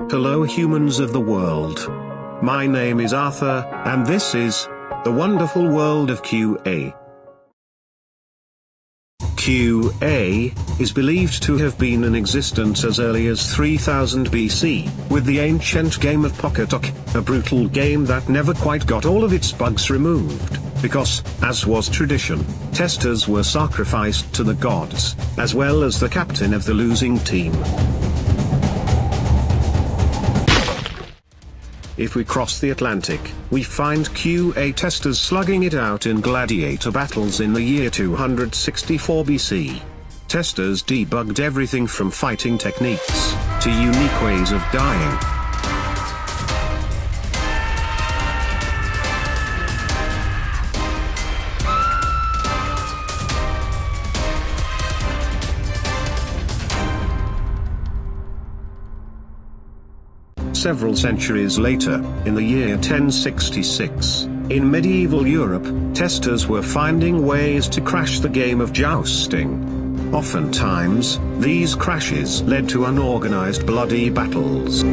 Hello humans of the world. My name is Arthur, and this is the wonderful world of QA. QA is believed to have been in existence as early as 3000 BC, with the ancient game of Pocket, a brutal game that never quite got all of its bugs removed, because, as was tradition, testers were sacrificed to the gods, as well as the captain of the losing team. If we cross the Atlantic, we find QA testers slugging it out in gladiator battles in the year 264 BC. Testers debugged everything from fighting techniques to unique ways of dying. Several centuries later, in the year 1066, in medieval Europe, testers were finding ways to crash the game of jousting. Oftentimes, these crashes led to unorganized bloody battles.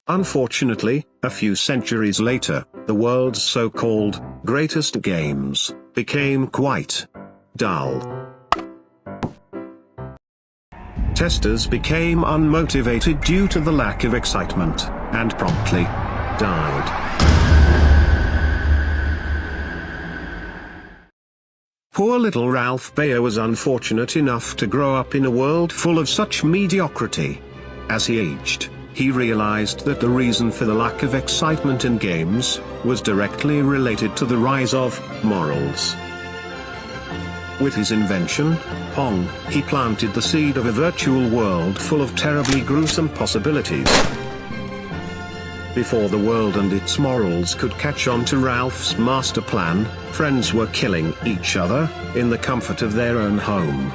Unfortunately, a few centuries later, the world's so-called greatest games became quite dull. Testers became unmotivated due to the lack of excitement, and promptly died. Poor little Ralph Baer was unfortunate enough to grow up in a world full of such mediocrity. As he aged, he realized that the reason for the lack of excitement in games was directly related to the rise of morals. With his invention, Pong, he planted the seed of a virtual world full of terribly gruesome possibilities. Before the world and its morals could catch on to Ralph's master plan, friends were killing each other in the comfort of their own home.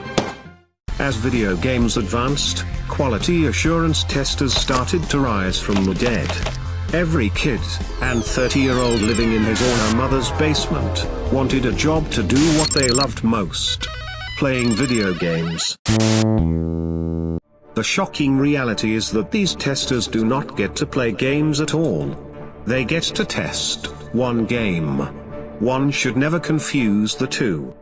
As video games advanced, quality assurance testers started to rise from the dead. Every kid and 30-year-old living in his or her mother's basement wanted a job to do what they loved most: playing video games. The shocking reality is that these testers do not get to play games at all. They get to test one game. One should never confuse the two.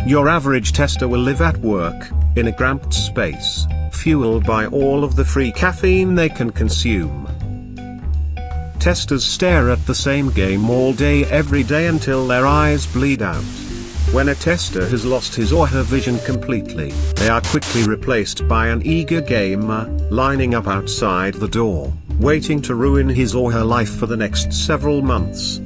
Your average tester will live at work, in a cramped space, fueled by all of the free caffeine they can consume. Testers stare at the same game all day every day until their eyes bleed out. When a tester has lost his or her vision completely, they are quickly replaced by an eager gamer, lining up outside the door, waiting to ruin his or her life for the next several months.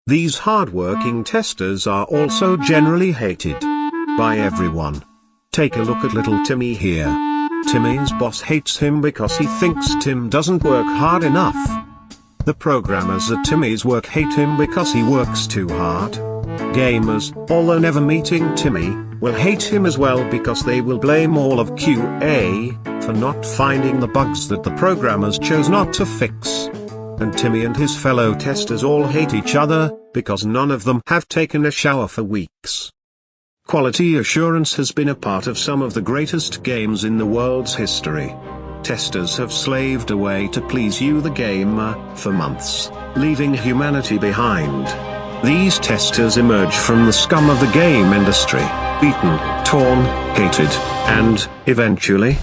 These hard-working testers are also generally hated by everyone. Take a look at little Timmy here. Timmy's boss hates him because he thinks Tim doesn't work hard enough. The programmers at Timmy's work hate him because he works too hard. Gamers, although never meeting Timmy, will hate him as well because they will blame all of QA for not finding the bugs that the programmers chose not to fix. And Timmy and his fellow testers all hate each other, because none of them have taken a shower for weeks. Quality assurance has been a part of some of the greatest games in the world's history. Testers have slaved away to please you the gamer, for months, leaving humanity behind. These testers emerge from the scum of the game industry, beaten, torn, hated, and, eventually,